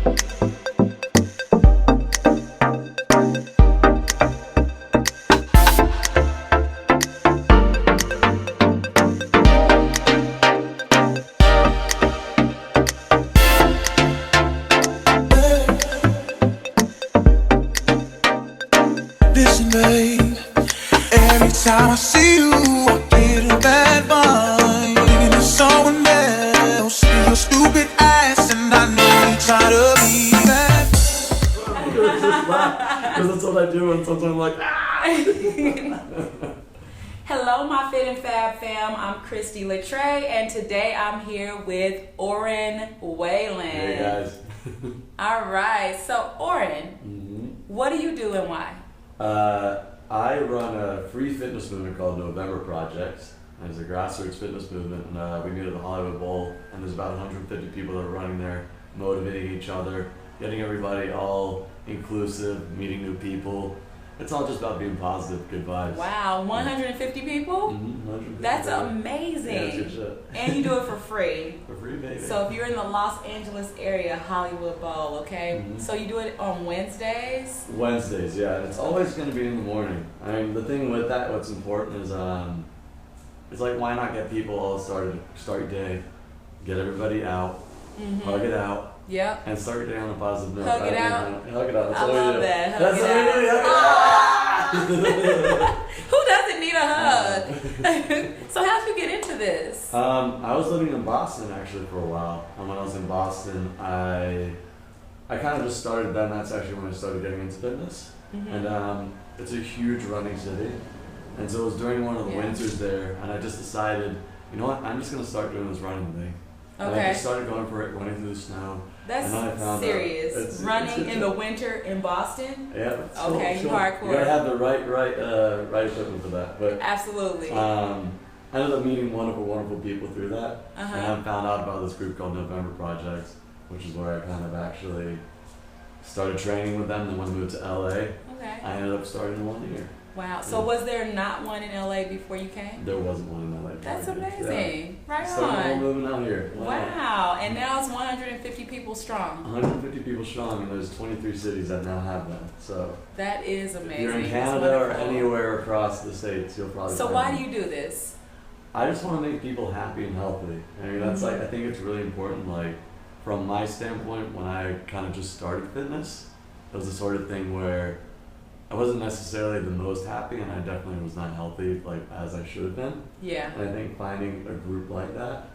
Listen, babe, every time I see you, I get a bad vibe. Thinking of someone else, see your stupid ass, and I know you try to be that. Because that's what I do, and sometimes I'm like, ah! Hello, my Fit and Fab fam. I'm Christy Latre, and today I'm here with Orrin Whalen. Hey guys. All right, so Orrin, what do you do and why? I run a free fitness movement called November Project. It's a grassroots fitness movement, and we meet at the Hollywood Bowl, and there's about 150 people that are running there, motivating each other, getting everybody all inclusive, meeting new people. It's all just about being positive, good vibes. Wow, 150 people? 150 That's people. amazing. Yeah, it's good shit. And you do it for free. For free, baby. So if you're in the Los Angeles area, Hollywood Bowl, okay? So you do it on Wednesdays? Wednesdays, yeah. And it's always going to be in the morning. I mean, the thing with that, what's important is, it's like, why not get people all start your day, get everybody out, hug it out. Yep. And start your day on a positive note. Hug it out. Hug it out. That's I what we love do. that. Hug That's it what out. we do. Hug it out. Who doesn't need a hug? So how'd you get into this? I was living in Boston actually for a while. And when I was in Boston, I kind of just started then. That's actually when I started getting into fitness. And it's a huge running city. And so it was during one of the winters there, and I just decided, you know what, I'm just going to start doing this running thing. And I just started going for it, running through the snow. That's serious. Running in the winter in Boston? Yeah. Okay, you hardcore. You gotta have the right equipment for that. But absolutely. I ended up meeting wonderful people through that, and I found out about this group called November Project, which is where I kind of actually started training with them. Then when I moved to LA, I ended up starting one here. Wow. So was there not one in LA before you came? There wasn't one in LA. That's amazing. Yeah. Right Started on. a whole movement out here. Wow. And now it's 150 people strong. 150 people strong, and there's 23 cities that now have that. So that is amazing. If you're in Canada or anywhere across the states, you'll probably. So why do you do this? I just want to make people happy and healthy. I mean, that's like, I think it's really important. Like, from my standpoint, when I kind of just started fitness, it was the sort of thing where I wasn't necessarily the most happy, and I definitely was not healthy like as I should have been. Yeah. And I think finding a group like that,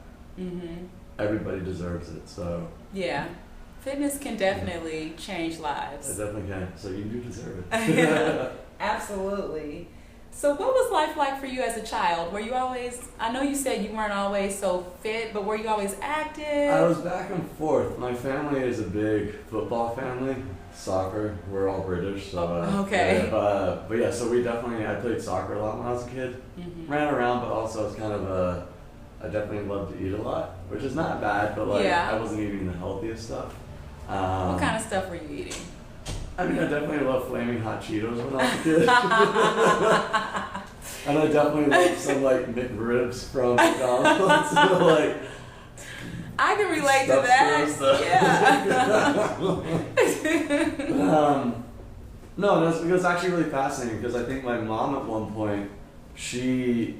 everybody deserves it. So yeah, fitness can definitely change lives. It definitely can. So you do deserve it. Absolutely. So what was life like for you as a child? Were you always, I know you said you weren't always so fit, but were you always active? I was back and forth. My family is a big football family. Soccer, we're all British, so okay. But yeah, so I played soccer a lot when I was a kid. Ran around, but also I was kind of I definitely loved to eat a lot, which is not bad, but like I wasn't eating the healthiest stuff. What kind of stuff were you eating? I mean, I definitely loved flaming hot Cheetos when I was a kid. And I definitely loved some like McRibs from McDonald's. So, like, I can relate to that. Yeah. No, it was actually really fascinating because I think my mom at one point, she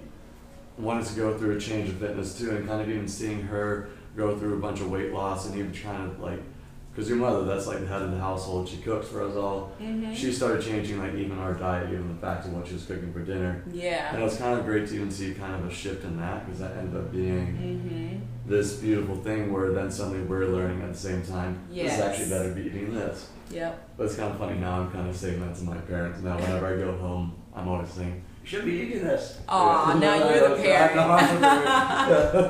wanted to go through a change of fitness too, and kind of even seeing her go through a bunch of weight loss and even trying to like, because your mother, that's like the head of the household, she cooks for us all. She started changing like even our diet, even the fact of what she was cooking for dinner. Yeah. And it was kind of great to even see kind of a shift in that, because that ended up being this beautiful thing where then suddenly we're learning at the same time, this is actually better be eating this. Yep. But it's kind of funny now, I'm kind of saying that to my parents now. Whenever I go home, I'm always saying, you should be eating this. Aw, now you're the parent.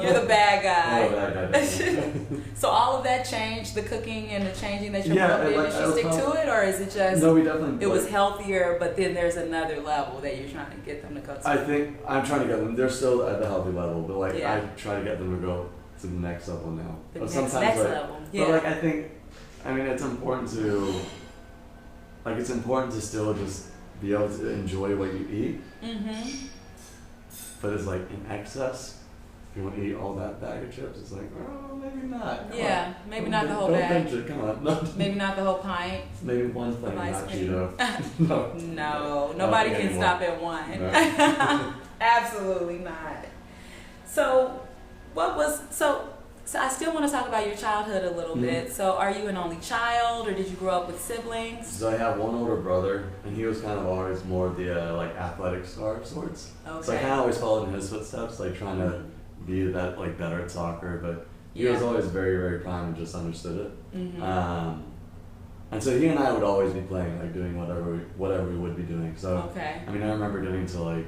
You're the bad guy. I'm the bad guy. So all of that changed, the cooking and the changing that your mom did, did she stick to it, or is it just, no, we definitely, it was healthier, but then there's another level that you're trying to get them to go to? I think I'm trying to get them, they're still at the healthy level, but like I try to get them to go to the next level now. But sometimes next level. But like I mean it's important to still just be able to enjoy what you eat. But it's like in excess, if you want to eat all that bag of chips, it's like, oh, maybe not. Yeah, maybe not the whole don't bag. Pinch it. Come on. No. Maybe not the whole pint. Maybe one thing, Ice not cream. Cheeto. No. No, nobody can anymore. stop at one. No. Absolutely not. So I still want to talk about your childhood a little bit. So are you an only child, or did you grow up with siblings? So I have one older brother, and he was kind of always more of the like athletic star of sorts. Okay. So I kind of always followed in his footsteps, like trying to be that like better at soccer. But he was always very, very prime and just understood it. Mm-hmm. And so he and I would always be playing, like doing whatever we would be doing. So Okay. I mean, I remember getting to like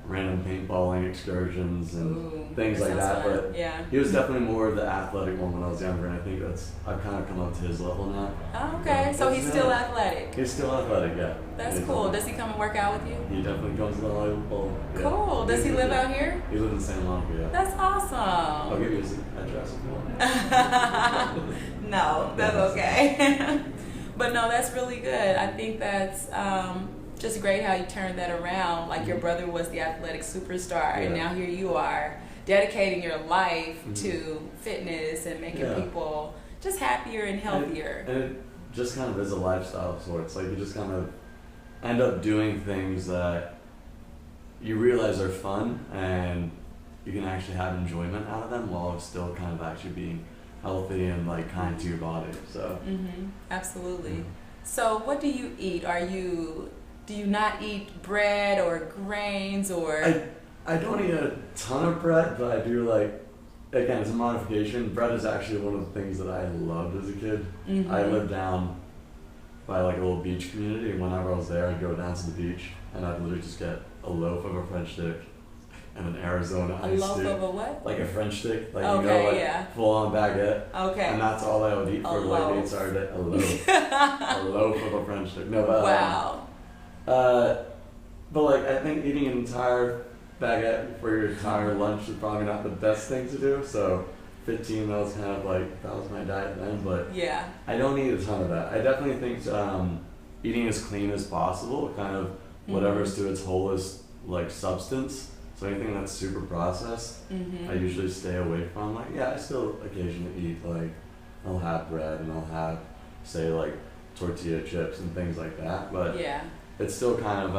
random paintballing excursions and Ooh, things like that. sounds But fun. Yeah. he was definitely more of the athletic one when I was younger, and I think I've kind of come up to his level now. Oh, okay. So he's still athletic. He's still athletic, yeah. That's He's cool. athletic. Does he come and work out with you? He definitely comes to the Hollywood Bowl. Yeah. Cool. Does he live out here? He lives in Santa Monica, yeah. That's awesome. I'll give you his address if you want. No, that's okay. But no, that's really good. I think that's just great how you turned that around. Like your brother was the athletic superstar, and now here you are dedicating your life to fitness and making people just happier and healthier. And it just kind of is a lifestyle of sorts. Like you just kind of end up doing things that you realize are fun, and you can actually have enjoyment out of them while still kind of actually being healthy and like kind to your body. So Absolutely. So what do you eat? Do you not eat bread or grains or? I don't eat a ton of bread, but I do like, again, it's a modification. Bread is actually one of the things that I loved as a kid. I lived down by like a little beach community, and whenever I was there, I'd go down to the beach and I'd literally just get a loaf of a French stick and an Arizona A iced loaf tea. of a what? Like a French stick, like Okay, full on baguette. Okay. And that's all I would eat for like loaf. 8 hours a day. A loaf. A loaf of a French stick. No, but Wow. but like I think eating an entire baguette for your entire lunch is probably not the best thing to do. So 15 meals kind of like that was my diet then, but Yeah. I don't eat a ton of that. I definitely think eating as clean as possible, kind of whatever's to its wholest like substance. So anything that's super processed, I usually stay away from. Like I still occasionally eat, like I'll have bread and I'll have say like tortilla chips and things like that, but it's still kind of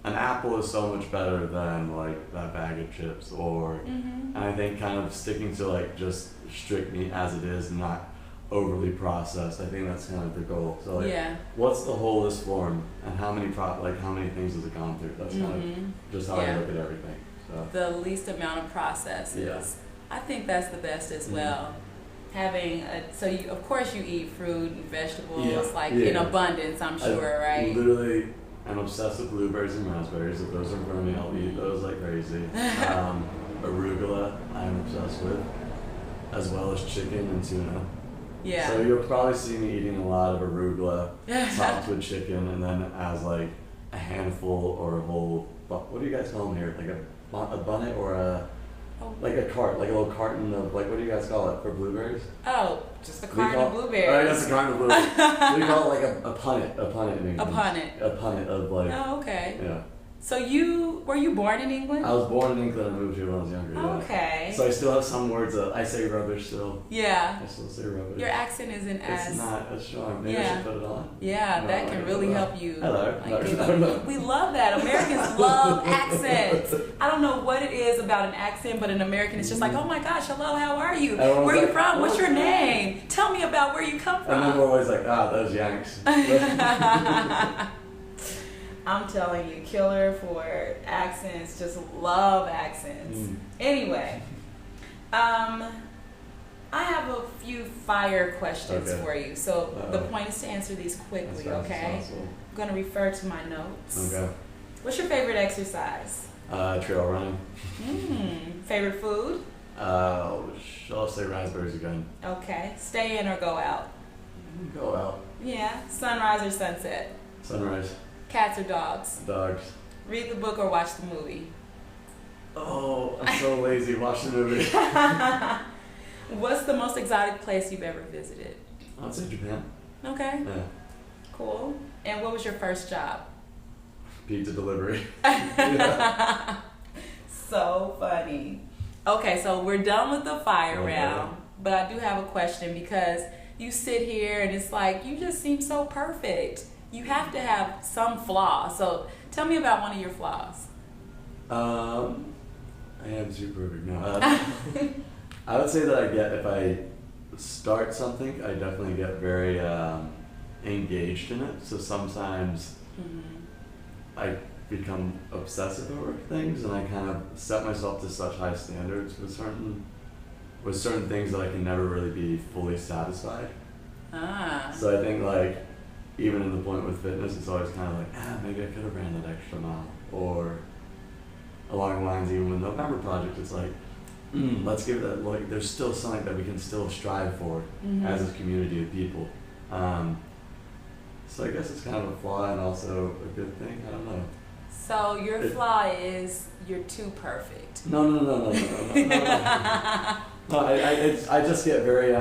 an apple is so much better than like that bag of chips, or and I think kind of sticking to like just strict meat as it is, not overly processed. I think that's kind of the goal. So like what's the wholest form, and how many things has it gone through? That's kind of just how I look at everything. So The least amount of processes. I think that's the best as well. Having of course you eat fruit and vegetables in abundance, I'm sure, right? Literally, I'm obsessed with blueberries and raspberries. If those are in front of me, I'll eat those like crazy. Arugula, I'm obsessed with, as well as chicken and tuna. Yeah. So you'll probably see me eating a lot of arugula topped with chicken, and then as like a handful or a whole, what do you guys call them here? Like a bunnet or a like a little carton of like, what do you guys call it for blueberries? Oh, just a carton of blueberries. Oh, that's a carton of blueberries. We call it like a punnet in English. A punnet. A punnet of like. Oh, okay. Yeah. So were you born in England? I was born in England and moved here when I was younger. Yeah. Okay. So I still have some words that I say rubbish still. Yeah. I still say rubbish. Your accent isn't as. It's not as strong. Maybe I should put it on. Yeah, No, that can really help you. Hello. We love that. Americans love accents. I don't know what it is about an accent, but an American is just like, oh my gosh, hello, how are you? Everyone's Where are you like, from? What's your name? Tell me about where you come And then from. we're always like, those Yanks. I'm telling you, killer for accents. Just love accents. Anyway, I have a few fire questions for you. So the point is to answer these quickly, okay? I'm going to refer to my notes. Okay. What's your favorite exercise? Trail running. Favorite food? I'll say raspberries again. Okay. Stay in or go out? Go out. Yeah. Sunrise or sunset? Sunrise. Cats or dogs? Dogs. Read the book or watch the movie? Oh, I'm so lazy. Watch the movie. What's the most exotic place you've ever visited? I'd say Japan. Okay. Yeah. Cool. And what was your first job? Pizza delivery. So funny. Okay, so we're done with the fire Okay. round, but I do have a question because you sit here and it's like you just seem so perfect. You have to have some flaw. So tell me about one of your flaws. I am too perfect. No, I would say that if I start something, I definitely get very engaged in it. So sometimes I become obsessive over things, and I kind of set myself to such high standards with certain things that I can never really be fully satisfied. So I think like even in the point with fitness, it's always kind of like maybe I could have ran that extra mile, or along the lines even with the November project, it's like let's give that, like there's still something that we can still strive for as a community of people. So I guess it's kind of a flaw and also a good thing. I don't know. So your flaw is you're too perfect. No. No, I just get very,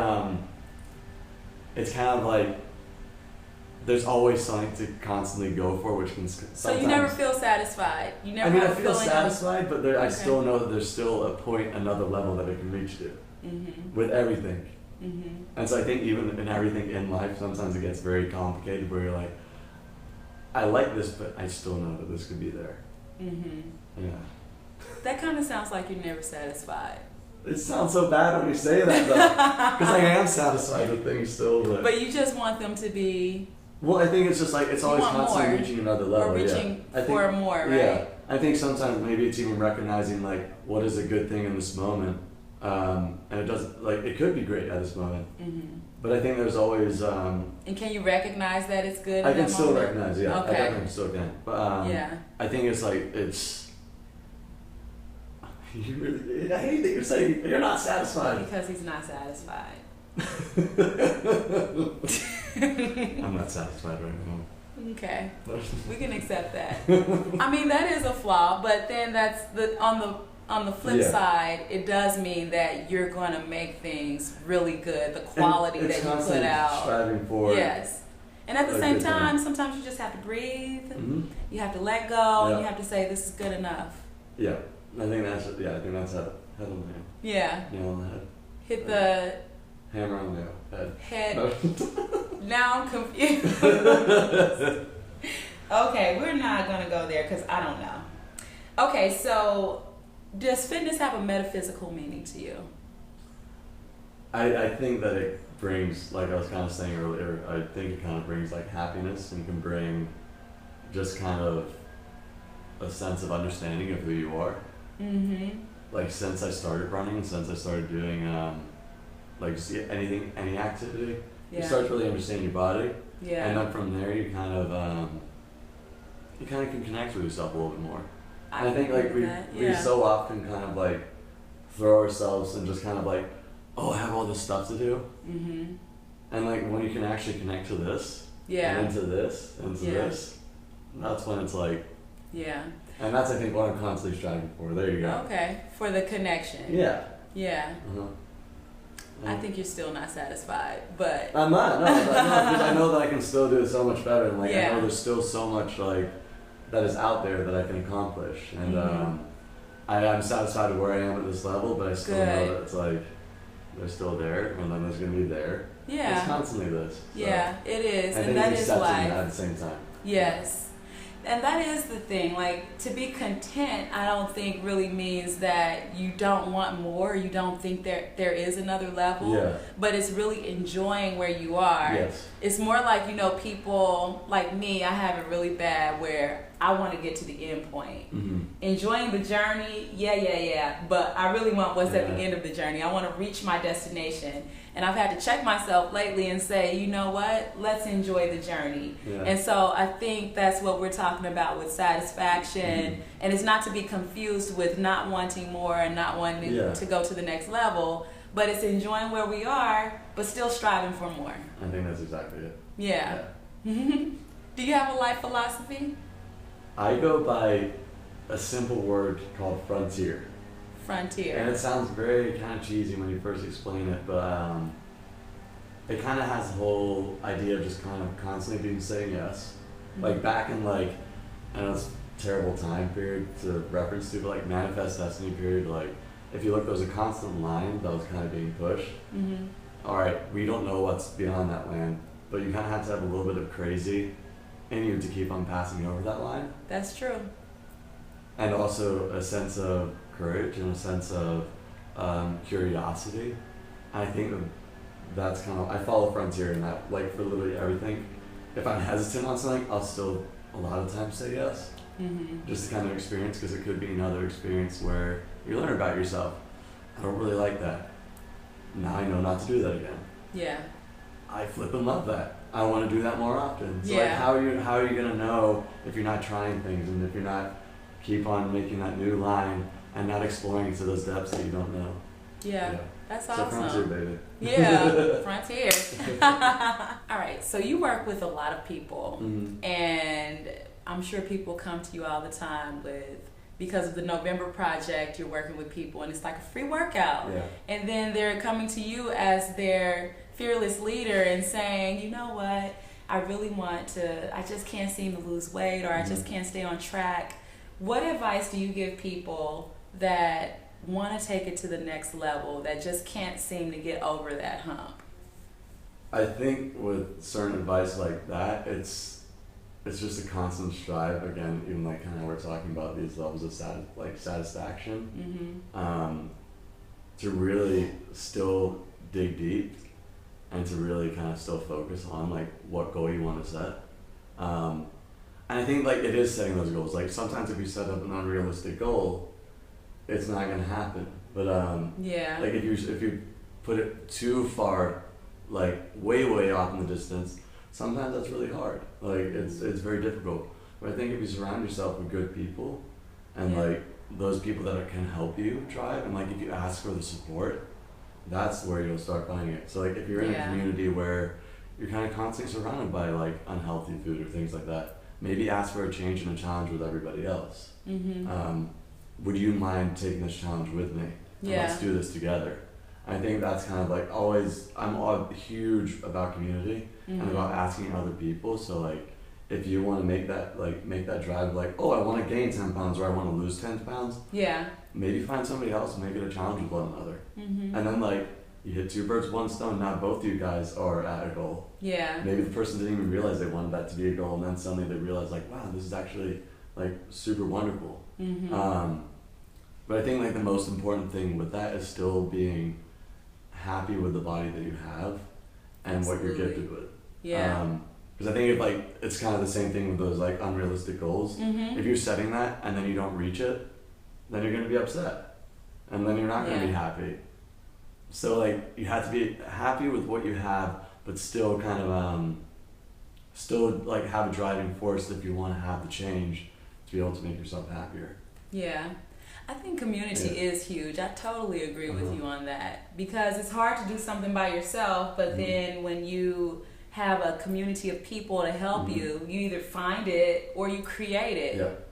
it's kind of like, there's always something to constantly go for, which can sometimes... So you never feel satisfied? You never I mean, have I a feel feeling satisfied, but I Okay. still know that there's still a point, another level that I can reach to with everything. And so I think even in everything in life, sometimes it gets very complicated where you're like, I like this, but I still know that this could be there. Yeah. That kind of sounds like you're never satisfied. It sounds so bad when you say that, though, because I am satisfied with things still. But you just want them to be... Well, I think it's just like, it's You always want constantly more. reaching another level. Or reaching I think, for more, right? Yeah. I think sometimes maybe it's even recognizing like what is a good thing in this moment. And it doesn't, like, it could be great at this moment. But I think there's always... And can you recognize that it's good I in can that still moment? recognize, yeah. Okay. I definitely still can. But Yeah. I think it's like, you really, I hate that you're saying you're not satisfied. Because he's not satisfied. I'm not satisfied right now. Okay. We can accept that. I mean, that is a flaw, but then that's on the flip Yeah. side, it does mean that you're going to make things really good, the quality And that it's you put constantly out. striving for. Yes. And at the a same good thing. time, sometimes you just have to breathe. You have to let go, and Yeah. you have to say, this is good enough. Yeah. I think that's head on the nail. Yeah. Nail on the head. Hit the Hammer on the head. head. Now I'm confused. Okay, we're not going to go there because I don't know. Okay, so does fitness have a metaphysical meaning to you? I think that it brings, like I was kind of saying earlier, I think it kind of brings like happiness and can bring just kind of a sense of understanding of who you are. Like since I started running, since I started doing like just any activity, you start to really understand your body. Yeah. And then from there you kind of can connect with yourself a little bit more. And I think like we so often kind of like throw ourselves and just kind of like, oh, I have all this stuff to do. And like when you can actually connect to this, and into this, and to this, that's when it's like, and that's I think what I'm constantly striving for. There you go. Okay, for the connection. Yeah. I think you're still not satisfied, but I'm not. No, because I know that I can still do it so much better, and like I Yeah. know there's still so much like that is out there that I can accomplish, and I'm satisfied with where I am at this level, but I still know Good. that it's like they're still there, and then there's gonna be there. Yeah. It's constantly this. So Yeah, it is, I and think that it's is accepting life. that at the same time. Yes. And that is the thing. Like, to be content, I don't think really means that you don't want more, you don't think there is another level. Yeah. But it's really enjoying where you are. Yes. It's more like, you know, people like me, I have it really bad where I want to get to the end point. Enjoying the journey, yeah. But I really want what's at the end of the journey. I want to reach my destination. And I've had to check myself lately and say, you know what? Let's enjoy the journey. Yeah. And so I think that's what we're talking about with satisfaction. And it's not to be confused with not wanting more and not wanting to go to the next level, but it's enjoying where we are, but still striving for more. I think that's exactly it. Yeah. Do you have a life philosophy? I go by a simple word called frontier. Frontier. And it sounds very kind of cheesy when you first explain it, but it kind of has the whole idea of just kind of constantly being saying yes. Like back in like, I know it's a terrible time period to reference to, but like Manifest Destiny period, like if you look, there was a constant line that was kind of being pushed. All right, we don't know what's beyond that line, but you kind of have to have a little bit of crazy in you to keep on passing over that line. That's true. And also a sense of courage and a sense of curiosity. I think that's kind of, I follow Frontier in that, like for literally everything. If I'm hesitant on something, I'll still a lot of times say yes. Just to kind of experience, because it could be another experience where you learn about yourself. I don't really like that. Now I know not to do that again. Yeah. I flippin' love that. I want to do that more often. So Yeah. like, how are you gonna know if you're not trying things and if you're not keep on making that new line and not exploring to those depths that you don't know? Yeah. That's So awesome. Frontier, baby. Yeah, Frontier. All right, so you work with a lot of people, and I'm sure people come to you all the time because of the November project, you're working with people, and it's like a free workout. Yeah. And then they're coming to you as their fearless leader and saying, you know what, I just can't seem to lose weight, or I just can't stay on track. What advice do you give people that want to take it to the next level, that just can't seem to get over that hump? I think with certain advice like that, it's just a constant strive. Again, even like kind of how we're talking about these levels of satisfaction, to really still dig deep and to really kind of still focus on like what goal you want to set. And I think like it is setting those goals. Like sometimes if you set up an unrealistic goal, it's not gonna happen. But like if you put it too far, like way off in the distance, sometimes that's really hard. Like it's very difficult. But I think if you surround yourself with good people and like those people that can help you drive, and like if you ask for the support, that's where you'll start finding it. So like if you're in a community where you're kind of constantly surrounded by like unhealthy food or things like that, maybe ask for a change and a challenge with everybody else. Would you mind taking this challenge with me? And let's do this together. I think that's kind of like always, I'm all huge about community and about asking other people. So like, if you want to make that drive, like, oh, I want to gain 10 pounds or I want to lose 10 pounds. Yeah. Maybe find somebody else and make it a challenge with one another. And then like, you hit two birds, one stone. Now both of you guys are at a goal. Yeah. Maybe the person didn't even realize they wanted that to be a goal, and then suddenly they realize like, wow, this is actually like super wonderful. But I think like the most important thing with that is still being happy with the body that you have and what you're gifted with. Yeah. Because I think if like it's kind of the same thing with those like unrealistic goals. If you're setting that and then you don't reach it, then you're gonna be upset, and then you're not gonna be happy. So like you have to be happy with what you have, but still kind of still like have a driving force if you want to have the change to be able to make yourself happier. Yeah. I think community is huge. I totally agree with you on that, because it's hard to do something by yourself, but then when you have a community of people to help you, you either find it or you create it. Yep.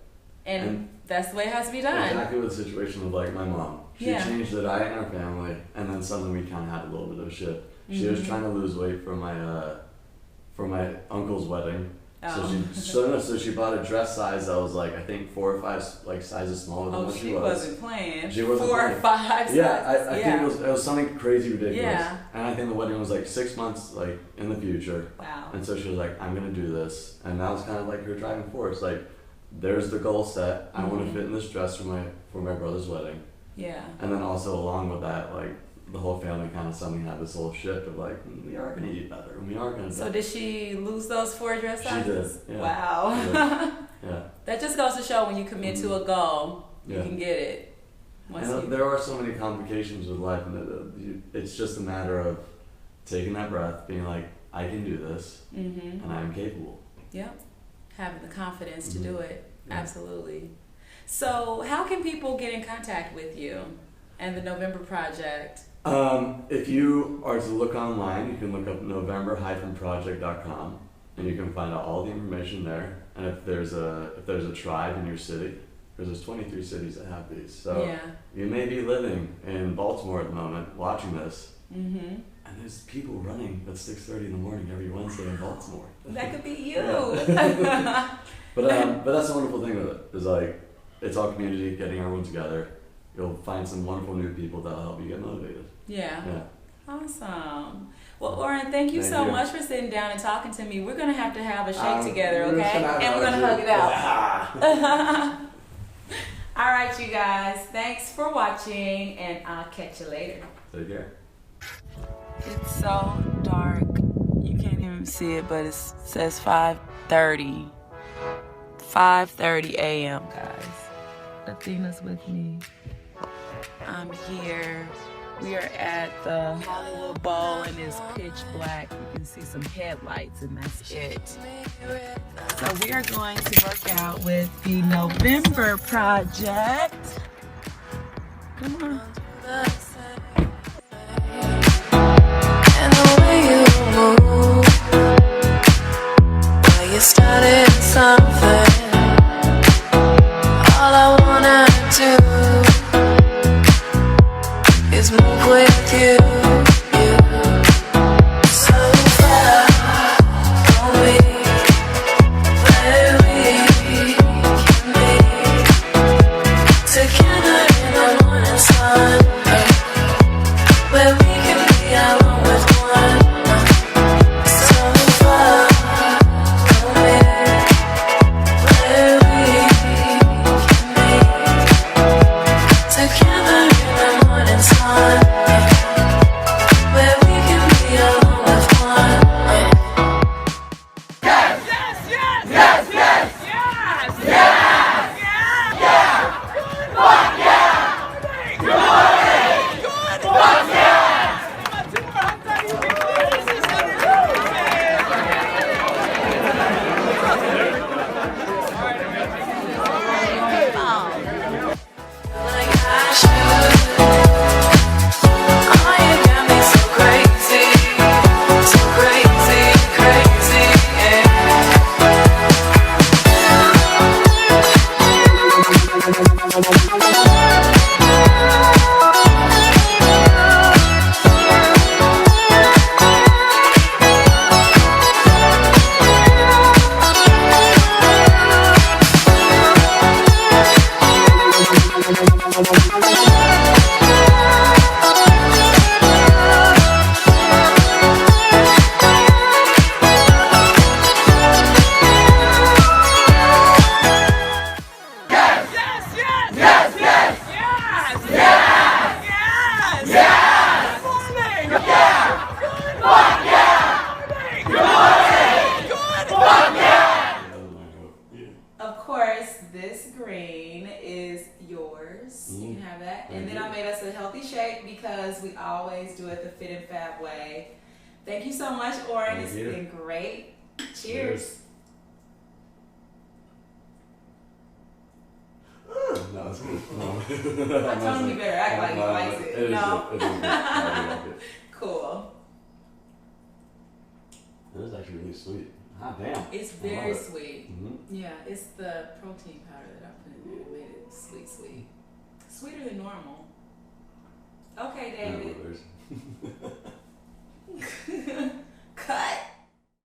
And that's the way it has to be done. Exactly with the situation of like my mom. She changed the diet in our family, and then suddenly we kind of had a little bit of a shift. She was trying to lose weight for my uncle's wedding. So she bought a dress size that was like I think 4 or 5 like sizes smaller than what she was. Wasn't playing. She wasn't 4 or 5 sizes. Yeah, I think it was something crazy ridiculous. Yeah. And I think the wedding was like 6 months like in the future. Wow. And so she was like, I'm gonna do this, and that was kind of like her driving force. Like, there's the goal set. I want to fit in this dress for my brother's wedding. Yeah. And then also along with that, like the whole family kind of suddenly had this whole shift of like, we are going to eat better, and we are going to. So did she lose those 4 dress sizes? She did. Yeah. Wow. Yeah. That just goes to show when you commit to a goal, you can get it. There are so many complications with life, and it's just a matter of taking that breath, being like, I can do this, and I am capable. Yep. Having the confidence to do it. Yeah. Absolutely. So how can people get in contact with you and the November Project? If you are to look online, you can look up november-project.com, and you can find out all the information there. And if there's a tribe in your city, because there's 23 cities that have these. So you may be living in Baltimore at the moment, watching this. And there's people running at 6:30 in the morning every Wednesday in Baltimore. That could be you. But that's the wonderful thing with it, is like, it's all community, getting everyone together, you'll find some wonderful new people that'll help you get motivated. Yeah. Yeah. Awesome. Well, Orrin, thank you so you. much for sitting down and talking to me. We're gonna have to have a shake together, we're okay? gonna And we're gonna hug it out. All right, you guys. Thanks for watching, and I'll catch you later. Take care. It's so dark. You can't even see it, but it says 5:30. 5:30 a.m., guys. Athena's with me. I'm here. We are at the Hollywood Bowl, and it's pitch black. You can see some headlights, and that's it. So we are going to work out with the November Project. Come on. And the way you move, well, you started something. All I wanna do is move with you. So far from me, where we can be together in the morning sun, where we can be alone with one. So far from me, where we can be together in the morning sun, where we can be alone with one. Like I should. Oh, you got me so crazy, crazy, Of course, this green is yours. You can have that. And then I made us a healthy shake because we always do it the Fit and Fab way. Thank you so much, Orrin. Thank It's you. been great. Cheers. No, it's good. No. I told him he better act like he likes it. It is No? good. It is good. I like it. Cool. It is actually really sweet. Ah, damn. It's I very love it. sweet. Mhm. Yeah, it's the protein powder that I put in there that made it sweet. Sweeter than normal. Okay, Yeah, David. well, there's- Cut.